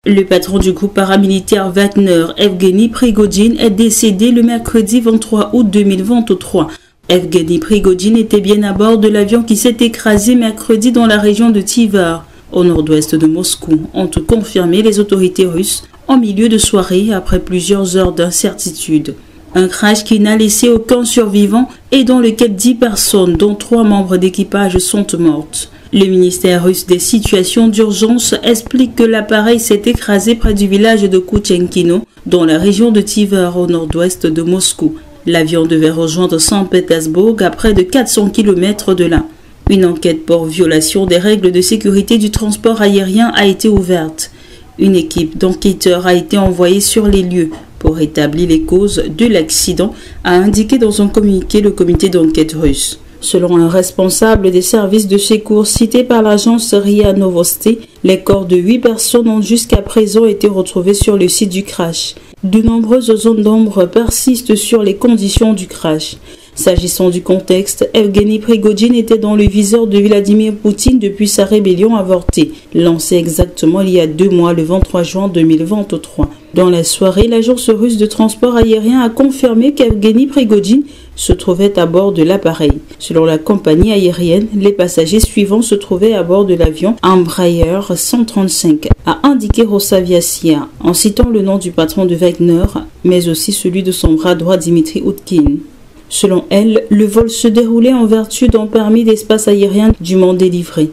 Le patron du groupe paramilitaire Wagner, Evgeny Prigodjine, est décédé le mercredi 23 août 2023. Evgeny Prigodjine était bien à bord de l'avion qui s'est écrasé mercredi dans la région de Tver, au nord-ouest de Moscou, ont confirmé les autorités russes en milieu de soirée après plusieurs heures d'incertitude. Un crash qui n'a laissé aucun survivant et dans lequel 10 personnes, dont 3 membres d'équipage, sont mortes. Le ministère russe des situations d'urgence explique que l'appareil s'est écrasé près du village de Kouchenkino, dans la région de Tver, au nord-ouest de Moscou. L'avion devait rejoindre Saint-Pétersbourg à près de 400 km de là. Une enquête pour violation des règles de sécurité du transport aérien a été ouverte. Une équipe d'enquêteurs a été envoyée sur les lieux pour établir les causes de l'accident, a indiqué dans un communiqué le comité d'enquête russe. Selon un responsable des services de secours cité par l'agence RIA Novosti, les corps de 8 personnes ont jusqu'à présent été retrouvés sur le site du crash. De nombreuses zones d'ombre persistent sur les conditions du crash. S'agissant du contexte, Evgeny Prigodjine était dans le viseur de Vladimir Poutine depuis sa rébellion avortée, lancée exactement il y a 2 mois, le 23 juin 2023. Dans la soirée, l'agence russe de transport aérien a confirmé qu'Evgeny Prigodjine se trouvait à bord de l'appareil. Selon la compagnie aérienne, les passagers suivants se trouvaient à bord de l'avion Embraer 135, a indiqué Rosaviasia, en citant le nom du patron de Wagner, mais aussi celui de son bras droit Dmitry Utkin. Selon elle, le vol se déroulait en vertu d'un permis d'espace aérien dûment délivré.